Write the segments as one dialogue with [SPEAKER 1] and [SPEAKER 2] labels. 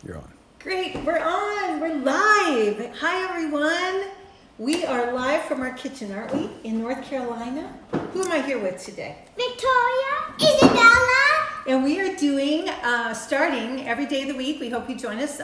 [SPEAKER 1] You're on.
[SPEAKER 2] Great, we're on. We're live. Hi, everyone. We are live from our kitchen, aren't we? In North Carolina. Who am I here with today?
[SPEAKER 3] Victoria, Isabella.
[SPEAKER 2] And we are doing, starting every day of the week, we hope you join us,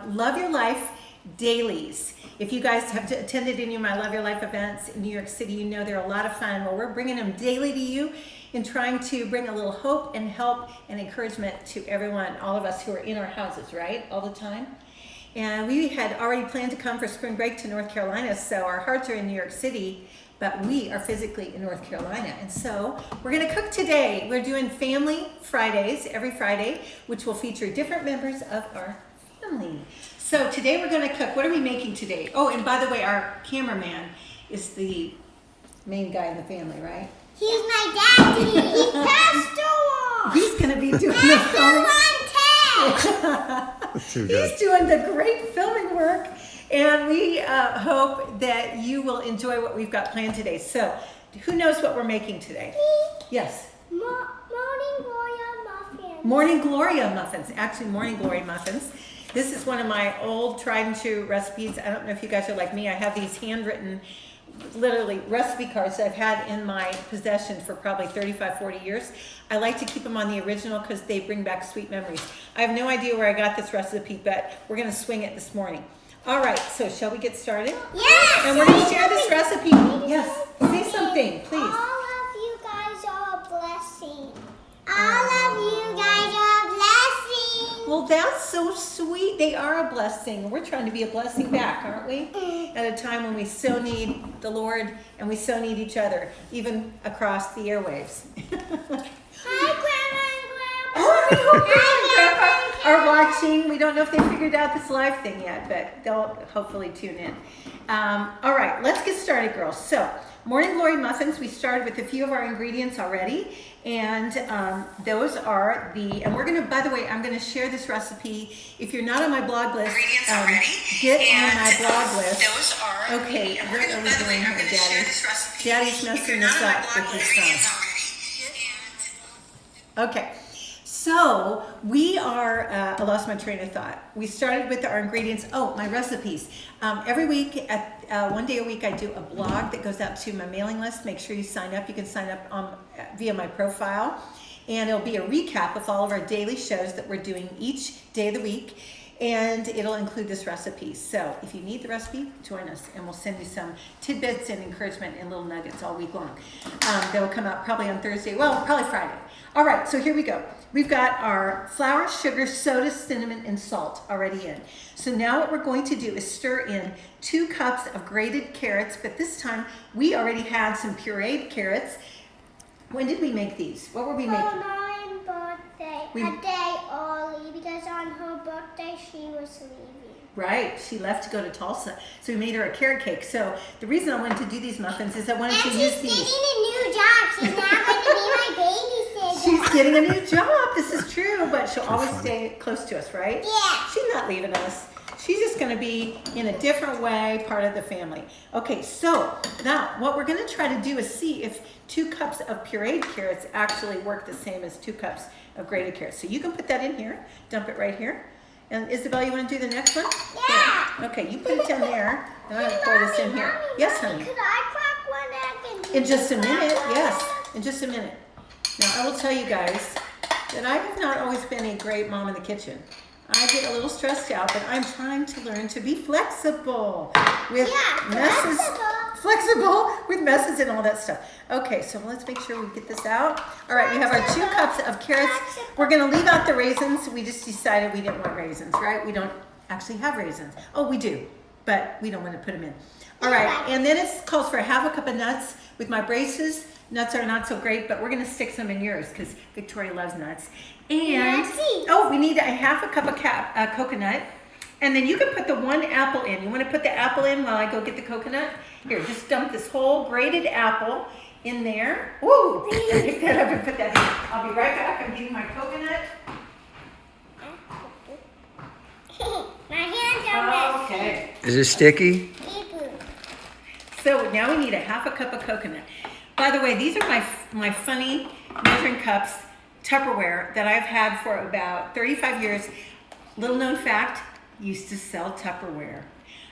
[SPEAKER 2] Love Your Life dailies. If you guys have attended any of my Love Your Life events in New York City, you know they're a lot of fun. Well, we're bringing them daily to you and trying to bring a little hope and help and encouragement to everyone, all of us who are in our houses, right? All the time. And we had already planned to come for spring break to North Carolina, so our hearts are in New York City, but we are physically in North Carolina. And so we're gonna cook today. We're doing Family Fridays, every Friday, which will feature different members of our family. So today we're gonna cook. What are we making today? Oh, and by the way, our cameraman is the main guy in the family, right?
[SPEAKER 3] He's my daddy. He's Pastor Wall.
[SPEAKER 2] He's gonna be doing the filming. He's doing the great filming work, and we hope that you will enjoy what we've got planned today. So, who knows what we're making today? Yes.
[SPEAKER 3] Morning Glory Muffins.
[SPEAKER 2] Morning Glory Muffins. Actually, Morning Glory Muffins. This is one of my old tried and true recipes. I don't know if you guys are like me. I have these handwritten, literally recipe cards that I've had in my possession for probably 35, 40 years. I like to keep them on the original because they bring back sweet memories. I have no idea where I got this recipe, but we're gonna swing it this morning. All right, so shall we get started?
[SPEAKER 3] Yes.
[SPEAKER 2] And we're gonna share this recipe. Yes, say something, please.
[SPEAKER 3] All of you guys are a blessing. All of you guys are a blessing.
[SPEAKER 2] Well, that's so sweet. They are a blessing. We're trying to be a blessing back, aren't we? At a time when we so need the Lord and we so need each other, even across the airwaves.
[SPEAKER 3] Hi, Grandma and Grandpa.
[SPEAKER 2] Oh, I hope
[SPEAKER 3] Hi,
[SPEAKER 2] Grandpa are watching. We don't know if they figured out this live thing yet, but they'll hopefully tune in. All right, let's get started, girls. So, Morning Glory Muffins, we started with a few of our ingredients already, and those are and we're gonna, by the way, I'm gonna share this recipe. If you're not on my blog list, get on my blog list.
[SPEAKER 4] Those are,
[SPEAKER 2] okay, what are we doing here, Daddy? Daddy's messing this up with his phone. Okay, so we are, I lost my train of thought. We started with our ingredients. Oh, my recipes. Every week, one day a week, I do a blog that goes out to my mailing list. Make sure you sign up. You can sign up via my profile. And it'll be a recap of all of our daily shows that we're doing each day of the week. And it'll include this recipe. So if you need the recipe, join us and we'll send you some tidbits and encouragement and little nuggets all week long. They'll come out probably on Thursday, well, probably Friday. All right, so here we go. We've got our flour, sugar, soda, cinnamon, and salt already in. So now what we're going to do is stir in 2 cups of grated carrots, but this time we already had some pureed carrots. When did we make these? What were we making?
[SPEAKER 3] For my birthday, a day early, because on her birthday she was leaving.
[SPEAKER 2] Right, she left to go to Tulsa, so we made her a carrot cake. So the reason I wanted to do these muffins is I wanted to use these.
[SPEAKER 3] And she's getting a new job. She's now going to be my babysitter.
[SPEAKER 2] She's getting a new job. This is true, but she'll always stay close to us, right?
[SPEAKER 3] Yeah.
[SPEAKER 2] She's not leaving us. She's just going to be in a different way part of the family. Okay, so now what we're going to try to do is see if 2 cups of pureed carrots actually work the same as 2 cups of grated carrots. So you can put that in here, dump it right here. And Isabel, you want to do the next one?
[SPEAKER 3] Yeah.
[SPEAKER 2] Here. Okay, you put it in there. And I'm going to pour this in here. Yes, honey.
[SPEAKER 3] Could I crack one egg?
[SPEAKER 2] In just a minute, yes. In just a minute. Now, I will tell you guys that I have not always been a great mom in the kitchen. I get a little stressed out, but I'm trying to learn to be flexible with messes. Flexible with messes and all that stuff. Okay, so let's make sure we get this out. All right, we have our 2 cups of carrots. We're gonna leave out the raisins. We just decided we didn't want raisins, right? We don't actually have raisins. Oh, we do, but we don't want to put them in. All right, and then it calls for 1/2 cup of nuts. With my braces, nuts are not so great, but we're gonna stick some in yours because Victoria loves nuts. And, oh, we need a 1/2 cup of coconut. And then you can put the 1 apple in. You want to put the apple in while I go get the coconut? Here, just dump this whole grated apple in there. Ooh, pick that up and put that in. I'll be right back. I'm getting my coconut.
[SPEAKER 3] My hands are
[SPEAKER 2] Okay.
[SPEAKER 1] Is it sticky?
[SPEAKER 2] So now we need a 1/2 cup of coconut. By the way, these are my funny measuring cups, Tupperware, that I've had for about 35 years. little known fact, used to sell Tupperware.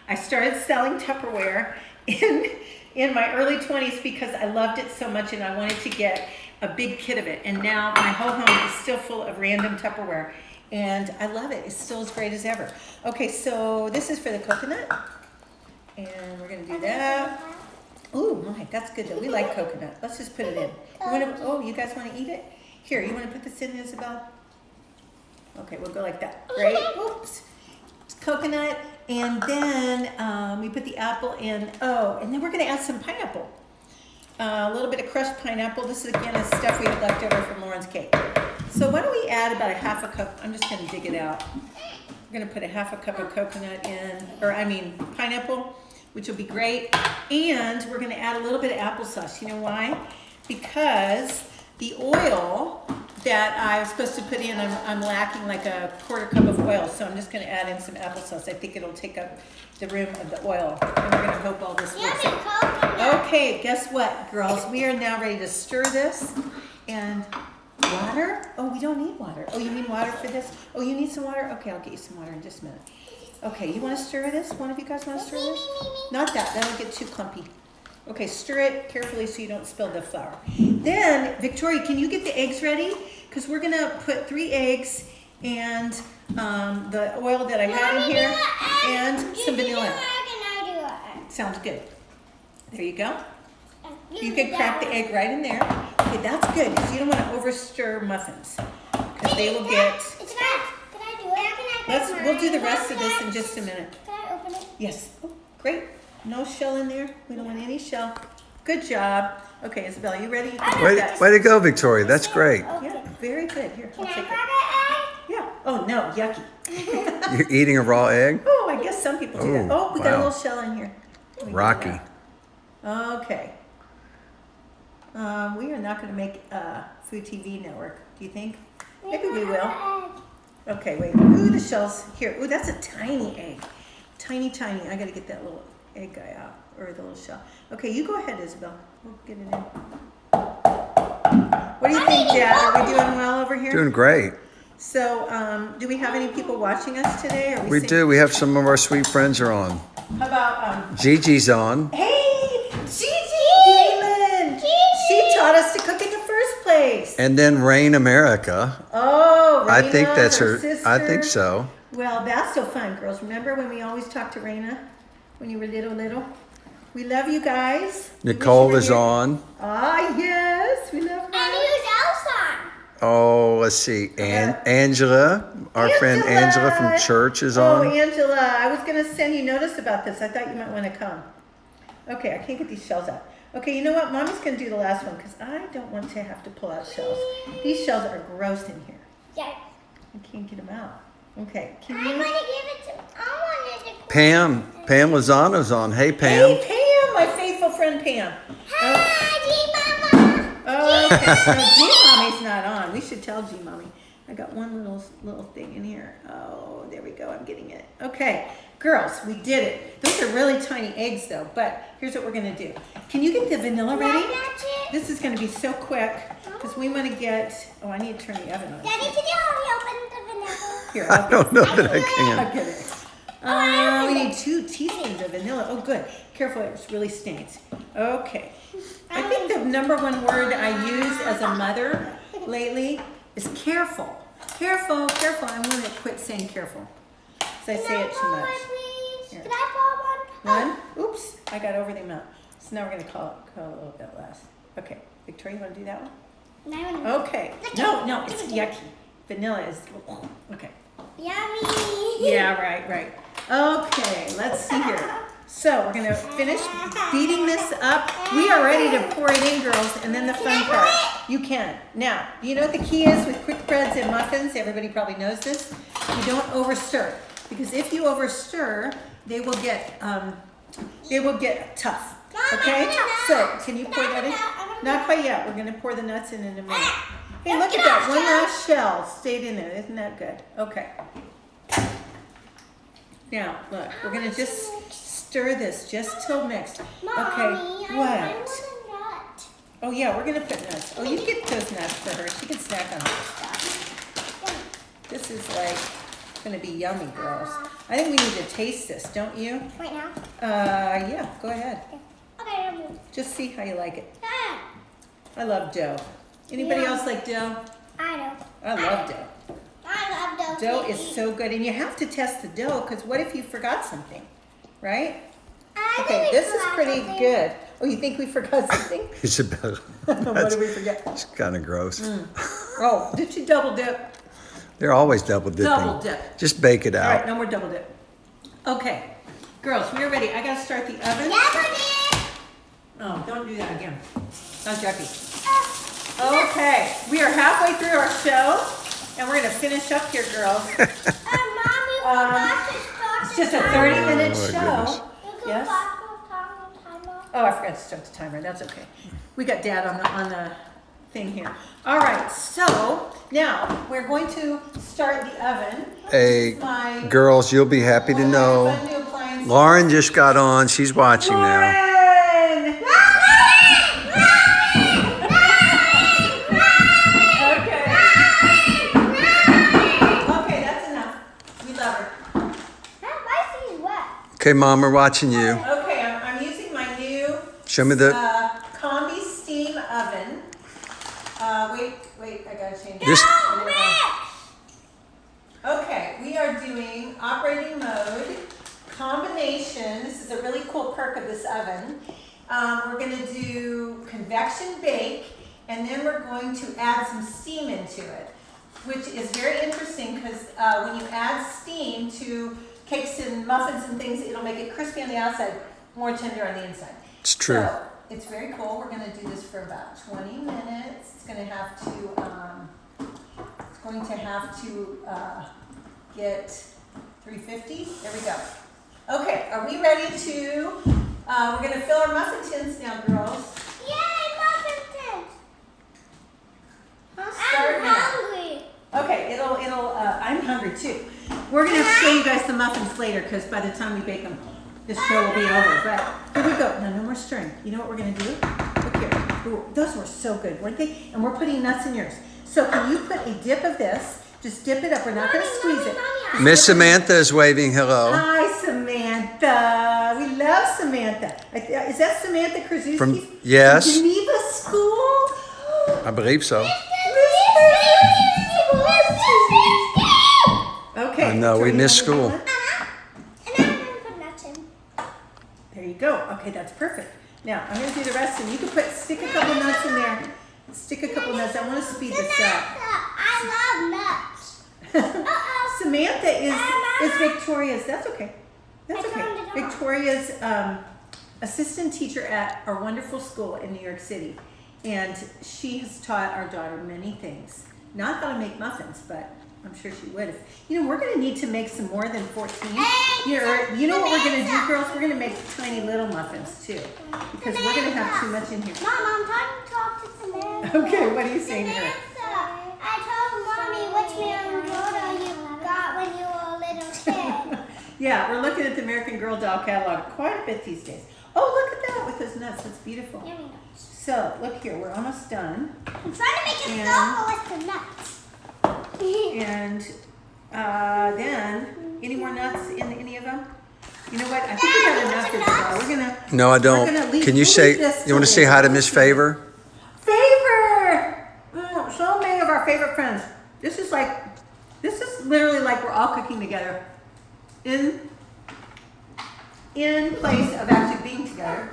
[SPEAKER 2] I started selling Tupperware in my early 20s because I loved it so much and I wanted to get a big kit of it. And now my whole home is still full of random Tupperware. And I love it. It's still as great as ever. Okay, so this is for the coconut. And we're going to do that. Ooh, my, that's good though. We like coconut. Let's just put it in. You guys want to eat it? Here, you want to put this in, Isabel? Okay, we'll go like that. Right? Oops. It's coconut. And then we put the apple in. Oh, and then we're going to add some pineapple. A little bit of crushed pineapple. This is, again, is stuff we had left over from Lauren's cake. So why don't we add about a half a cup. I'm just going to dig it out. We're going to put a half a cup of coconut in, pineapple, which will be great. And we're going to add a little bit of applesauce. You know why? Because the oil that I was supposed to put in, I'm lacking like a quarter cup of oil. So I'm just going to add in some applesauce. I think it'll take up the rim of the oil. And we're going to hope all this works out. Okay, guess what, girls? We are now ready to stir this. And water? Oh, we don't need water. Oh, you need water for this? Oh, you need some water? Okay, I'll get you some water in just a minute. Okay, you want to stir this? One of you guys want to stir this? Not that. That'll get too clumpy. Okay, stir it carefully so you don't spill the flour. Then, Victoria, can you get the eggs ready? Because we're going to put 3 eggs and the oil that I had in here and some vanilla. Sounds good. There you go. You can crack the egg right in there. Okay, that's good because you don't want to overstir muffins because they will get.
[SPEAKER 3] It's fine. Can I do it?
[SPEAKER 2] We'll do the rest of this in just a minute.
[SPEAKER 3] Can I open it?
[SPEAKER 2] Yes. Oh, great. No shell in there. We don't want any shell. Good job. Okay, Isabella, you ready?
[SPEAKER 1] Way to go, Victoria. That's great.
[SPEAKER 2] Yeah, very good. Here,
[SPEAKER 3] Can
[SPEAKER 2] I'll
[SPEAKER 3] I
[SPEAKER 2] take
[SPEAKER 3] crack
[SPEAKER 2] it.
[SPEAKER 3] an egg?
[SPEAKER 2] Yeah. Oh no, yucky.
[SPEAKER 1] You're eating a raw egg?
[SPEAKER 2] Oh, I guess some people do that.
[SPEAKER 1] Oh,
[SPEAKER 2] Oh, we got a
[SPEAKER 1] wow.
[SPEAKER 2] little shell in here. We get
[SPEAKER 1] Rocky.
[SPEAKER 2] that. Okay. We are not going to make a Food TV network. Do you think? Maybe we will. Okay, wait. Ooh, the shell's here. Ooh, that's a tiny egg. Tiny, tiny. I got to get that little egg guy out, or the little shell. Okay, you go ahead, Isabel. We'll get it in. What do you think, Dad? Are we doing well over here?
[SPEAKER 1] Doing great.
[SPEAKER 2] So, do we have any people watching us today? Or
[SPEAKER 1] We do. We have some of our sweet friends are on.
[SPEAKER 2] How about
[SPEAKER 1] Gigi's on.
[SPEAKER 2] Hey, Gigi Galen. She taught us to cook in the first place.
[SPEAKER 1] And then Rain America.
[SPEAKER 2] Oh, Raina,
[SPEAKER 1] I think that's her.
[SPEAKER 2] sister.
[SPEAKER 1] I think so.
[SPEAKER 2] Well, that's so fun, girls. Remember when we always talked to Raina when you were little? We love you guys.
[SPEAKER 1] Nicole is on.
[SPEAKER 2] Ah, yes. We love her.
[SPEAKER 3] And who's else on?
[SPEAKER 1] Oh, let's see. Angela, our friend Angela from church is
[SPEAKER 2] Oh,
[SPEAKER 1] on.
[SPEAKER 2] Angela. I was going to send you notice about this. I thought you might want to come. Okay, I can't get these shells out. Okay, you know what? Mommy's going to do the last one because I don't want to have to pull out shells. These shells are gross in here.
[SPEAKER 3] Yeah.
[SPEAKER 2] I can't get them out. Okay, can
[SPEAKER 3] I
[SPEAKER 2] you?
[SPEAKER 3] want to give it to. I wanted to.
[SPEAKER 1] Pam Lozano's on. Hey, Pam.
[SPEAKER 2] Hey, Pam, my faithful friend Pam.
[SPEAKER 3] Hi, G-Mama.
[SPEAKER 2] Oh, okay. So G-Mommy's not on. We should tell G-Mommy. I got one little thing in here. Oh, there we go. I'm getting it. Okay, girls, we did it. Those are really tiny eggs, though. But here's what we're gonna do. Can you get the vanilla ready? This is gonna be so quick because we want to get. Oh, I need to turn the oven on.
[SPEAKER 3] Daddy, can you help me open the vanilla?
[SPEAKER 2] Here,
[SPEAKER 1] I don't know that I
[SPEAKER 2] I'll
[SPEAKER 1] can.
[SPEAKER 2] get it. We need 2 teaspoons of vanilla. Oh, good. Careful, it really stains. Okay. I think the number 1 word I use as a mother lately is careful. Careful, careful. I'm going to quit saying careful because I say it too much. Here.
[SPEAKER 3] Can I pour one?
[SPEAKER 2] 1. Oops, I got over the amount. So now we're going to call a little bit less. Okay. Victoria, you want to do that one?
[SPEAKER 3] No.
[SPEAKER 2] Okay. No, it's yucky. Vanilla is. Okay.
[SPEAKER 3] Yummy.
[SPEAKER 2] Yeah, right. Okay, let's see here. So we're gonna finish beating this up. We are ready to pour it in, girls, and then the fun part. You can. Now, do you know what the key is with quick breads and muffins? Everybody probably knows this. You don't overstir, because if you overstir, they will get tough. Okay? So can you pour that in? Not quite yet. We're gonna pour the nuts in a minute. Hey, look at that. One last shell stayed in there. Isn't that good? Okay. Now, look, we're going to just stir this just till mixed. Okay, what? Oh, yeah, we're going to put nuts. Oh, you get those nuts for her. She can snack on them. This is like gonna be yummy, girls. I think we need to taste this, don't you?
[SPEAKER 3] Right now?
[SPEAKER 2] Yeah, go ahead.
[SPEAKER 3] Okay, I'm ready.
[SPEAKER 2] Just see how you like it.
[SPEAKER 3] Ah,
[SPEAKER 2] I love dough. Anybody
[SPEAKER 3] Yeah.
[SPEAKER 2] else like dough?
[SPEAKER 3] I know.
[SPEAKER 2] I love dough.
[SPEAKER 3] I love dough.
[SPEAKER 2] Dough is so good, and you have to test the dough, because what if you forgot something, right? Okay, this is pretty good. Oh, you think we forgot something?
[SPEAKER 1] Isabella.
[SPEAKER 2] What did we forget?
[SPEAKER 1] It's kind of gross.
[SPEAKER 2] Oh, did you double dip?
[SPEAKER 1] They're always double dipping.
[SPEAKER 2] Double dip.
[SPEAKER 1] Just bake it
[SPEAKER 2] All right,
[SPEAKER 1] out.
[SPEAKER 2] no more double dip. Okay, girls, we are ready. I gotta start the oven. Oh, don't do that again. Not Jackie. Okay, we are halfway through our show, and we're gonna finish up here, girls.
[SPEAKER 3] Mommy forgot to start
[SPEAKER 2] It's just a
[SPEAKER 3] the
[SPEAKER 2] 30-minute
[SPEAKER 1] Oh, my
[SPEAKER 2] show.
[SPEAKER 1] goodness.
[SPEAKER 2] Yes? Oh, I forgot to start the timer. That's okay. We got Dad on the thing here. All right, so now we're going to start the oven.
[SPEAKER 1] Hey,
[SPEAKER 2] This is my
[SPEAKER 1] girls, you'll be happy to know.
[SPEAKER 2] brand new appliance.
[SPEAKER 1] Lauren just got on. She's watching now.
[SPEAKER 2] Lauren! Okay. Okay, that's enough. We love her.
[SPEAKER 1] Okay, Mom, we're watching you.
[SPEAKER 2] Okay, I'm using my new
[SPEAKER 1] Show me the.
[SPEAKER 2] combi steam oven. Wait, I gotta change it.
[SPEAKER 1] This.
[SPEAKER 2] Okay, we are doing operating mode, combination. This is a really cool perk of this oven. We're gonna do convection bake, and then we're going to add some steam into it, which is very interesting because when you add steam to cakes and muffins and things, it'll make it crispy on the outside, more tender on the inside.
[SPEAKER 1] It's true.
[SPEAKER 2] So, it's very cool. We're gonna do this for about 20 minutes. It's going to have to get 350. There we go. Okay, are we ready to, we're going to fill our muffin tins now, girls.
[SPEAKER 3] Yay, muffin tins!
[SPEAKER 2] Start
[SPEAKER 3] I'm
[SPEAKER 2] now.
[SPEAKER 3] hungry.
[SPEAKER 2] Okay, I'm hungry too. We're going to show you guys the muffins later because by the time we bake them, this show will be over. But here we go. No more stirring. You know what we're going to do? Look here. Ooh, those were so good, weren't they? And we're putting nuts in yours. So can you put a dip of this? Just dip it up. We're not going to squeeze it. Just
[SPEAKER 1] Miss
[SPEAKER 2] dip it.
[SPEAKER 1] Samantha is waving hello.
[SPEAKER 2] Hi, Samantha. We love Samantha. Is that Samantha Krasuski?
[SPEAKER 1] From yes,
[SPEAKER 2] From Geneva School?
[SPEAKER 1] I believe so.
[SPEAKER 2] Okay.
[SPEAKER 1] I know, we
[SPEAKER 2] Victoria,
[SPEAKER 1] missed
[SPEAKER 2] you want
[SPEAKER 1] school.
[SPEAKER 2] to do
[SPEAKER 3] And I'm going to put nuts in.
[SPEAKER 2] one? There you go. Okay, that's perfect. Now, I'm going to do the rest, and you can stick a couple nuts in there. Stick a couple nuts. I want to speed this up.
[SPEAKER 3] I love nuts.
[SPEAKER 2] Samantha is Victoria's. That's okay. That's
[SPEAKER 3] I
[SPEAKER 2] okay.
[SPEAKER 3] turned it off.
[SPEAKER 2] Victoria's assistant teacher at our wonderful school in New York City, and she has taught our daughter many things. Not how to make muffins, but I'm sure she would. We're going to need to make some more than 14. You know what we're going to do, girls? We're going to make tiny little muffins too, because we're going to have too much in here.
[SPEAKER 3] Mom, I'm trying to talk to Samantha.
[SPEAKER 2] Okay, what are you saying here?
[SPEAKER 3] Samantha, I told Mommy which American Girl you got when you were a little kid.
[SPEAKER 2] Yeah, we're looking at the American Girl doll catalog quite a bit these days. Oh, look at that with those nuts. That's beautiful.
[SPEAKER 3] Yummy nuts.
[SPEAKER 2] So, look here. We're almost done.
[SPEAKER 3] I'm trying to make a
[SPEAKER 2] And-
[SPEAKER 3] circle with the nuts.
[SPEAKER 2] And then, any more nuts in any of them? You know what? I think we got enough Isabel. We're gonna.
[SPEAKER 1] No, I
[SPEAKER 2] we're gonna
[SPEAKER 1] don't.
[SPEAKER 2] leave-
[SPEAKER 1] Can you
[SPEAKER 2] we'll
[SPEAKER 1] say?
[SPEAKER 2] leave this
[SPEAKER 1] You want to
[SPEAKER 2] till
[SPEAKER 1] say hi to
[SPEAKER 2] later.
[SPEAKER 1] Miss Favor?
[SPEAKER 2] Favor. So many of our favorite friends. This is literally like we're all cooking together, in place of actually being together.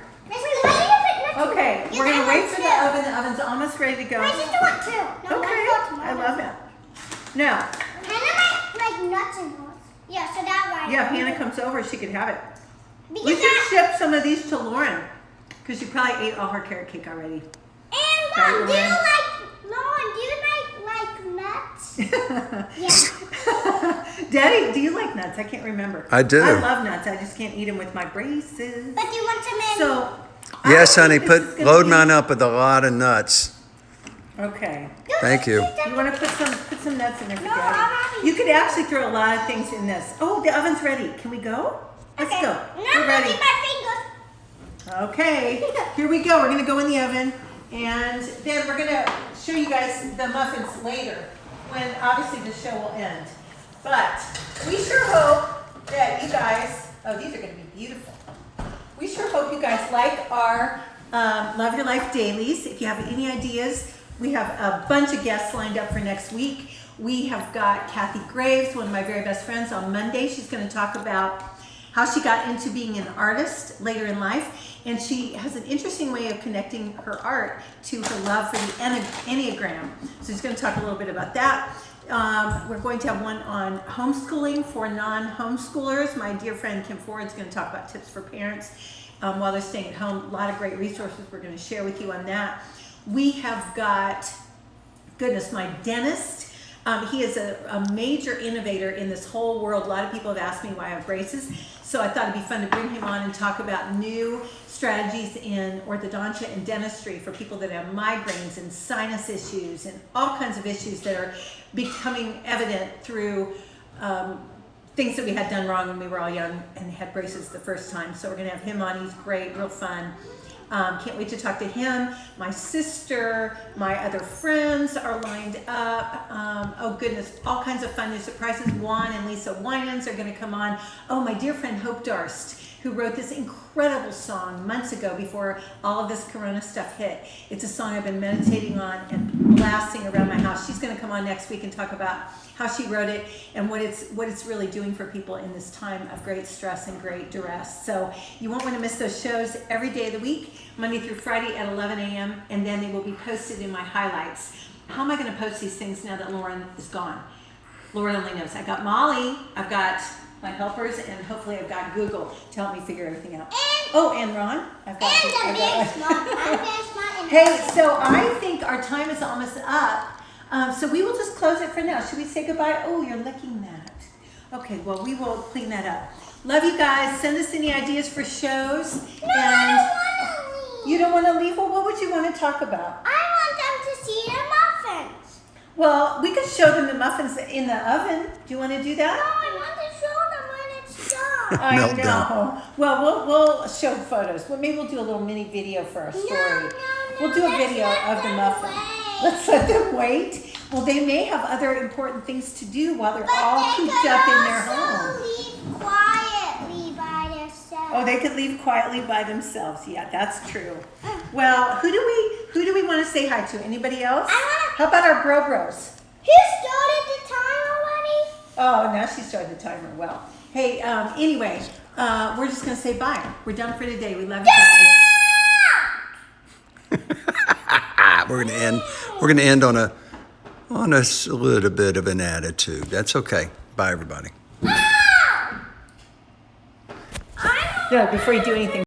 [SPEAKER 2] Okay, we're gonna wait for the oven. The oven's almost ready to go.
[SPEAKER 3] My sister wants two. No,
[SPEAKER 2] Okay,
[SPEAKER 3] I thought
[SPEAKER 2] I love it. Now,
[SPEAKER 3] Hannah might like nuts and nuts. Yeah, so that way.
[SPEAKER 2] yeah, if Hannah comes over, she could have it.
[SPEAKER 3] Because
[SPEAKER 2] We should ship some of these to Lauren, because she probably ate all her carrot cake already.
[SPEAKER 3] And
[SPEAKER 2] Right,
[SPEAKER 3] do you
[SPEAKER 2] Lauren?
[SPEAKER 3] like nuts? Yeah.
[SPEAKER 2] Daddy, do you like nuts? I can't remember.
[SPEAKER 1] I do.
[SPEAKER 2] I love nuts. I just can't eat them with my braces.
[SPEAKER 3] But do you want some in?
[SPEAKER 2] So,
[SPEAKER 1] Yes,
[SPEAKER 2] I
[SPEAKER 1] honey.
[SPEAKER 2] think this is
[SPEAKER 1] Put
[SPEAKER 2] gonna
[SPEAKER 1] load
[SPEAKER 2] be-
[SPEAKER 1] mine up with a lot of nuts.
[SPEAKER 2] Okay.
[SPEAKER 1] Thank you.
[SPEAKER 2] You want to put some nuts in there for
[SPEAKER 3] No,
[SPEAKER 2] Daddy?
[SPEAKER 3] I'm happy.
[SPEAKER 2] You could actually throw a lot of things in this. Oh, the oven's ready. Can we go? Let's
[SPEAKER 3] Okay.
[SPEAKER 2] go.
[SPEAKER 3] No,
[SPEAKER 2] We're ready.
[SPEAKER 3] look at my
[SPEAKER 2] Okay, here we go. We're gonna go in the oven, and then we're gonna show you guys the muffins later, when obviously the show will end. But we sure hope that you guys, oh, these are going to be beautiful. We sure hope you guys like our Love Your Life dailies. If you have any ideas, we have a bunch of guests lined up for next week. We have got Kathy Graves, one of my very best friends, on Monday. She's going to talk about how she got into being an artist later in life. And she has an interesting way of connecting her art to her love for the Enneagram. So she's going to talk a little bit about that. We're going to have one on homeschooling for non-homeschoolers. My dear friend Kim Ford is going to talk about tips for parents while they're staying at home. A lot of great resources we're going to share with you on that. We have got, goodness, my dentist. He is a major innovator in this whole world. A lot of people have asked me why I have braces. So I thought it'd be fun to bring him on and talk about new strategies in orthodontia and dentistry for people that have migraines and sinus issues and all kinds of issues that are becoming evident through things that we had done wrong when we were all young and had braces the first time. So we're going to have him on. He's great, real fun. Can't wait to talk to him. My sister, my other friends are lined up. Oh goodness, all kinds of fun new surprises. Juan and Lisa Winans are going to come on. Oh, my dear friend Hope Darst, who wrote this incredible song months ago before all of this Corona stuff hit. It's a song I've been meditating on and blasting around my house. She's going to come on next week and talk about how she wrote it and what it's really doing for people in this time of great stress and great duress. So you won't want to miss those shows every day of the week, Monday through Friday at 11 a.m. and then they will be posted in my highlights. How am I going to post these things now that Lauren is gone? Lord only knows. I got Molly, I've got my helpers, and hopefully I've got Google to help me figure everything out. And Ron. I've got Hey, so I think our time is almost up. So we will just close it for now. Should we say goodbye? Oh, you're licking that. Okay, well, we will clean that up. Love you guys. Send us any ideas for shows.
[SPEAKER 3] No, I don't want to leave.
[SPEAKER 2] You don't want to leave? Well, what would you want to talk about?
[SPEAKER 3] I want them to see the muffins.
[SPEAKER 2] Well, we could show them the muffins in the oven. Do you want to do
[SPEAKER 3] No,
[SPEAKER 2] that?
[SPEAKER 3] I want to show them when it's done.
[SPEAKER 2] I
[SPEAKER 1] Meltdown.
[SPEAKER 2] know. Well, we'll show photos. Well, maybe we'll do a little mini video for our story. We'll do a video of the muffin. Let's let them wait. Well, they may have other important things to do while they're all cooped up in their home.
[SPEAKER 3] Leave quietly by themselves.
[SPEAKER 2] Oh, they could leave quietly by themselves. Yeah, that's true. Well, who do we want to say hi to? Anybody else? How about our bros?
[SPEAKER 3] Who started the time already?
[SPEAKER 2] Oh, now she started the timer. Well, hey, anyway, we're just gonna say bye. We're done for today. We love you guys.
[SPEAKER 1] We're gonna end on a little bit of an attitude. That's okay. Bye, everybody.
[SPEAKER 2] No, before you do anything.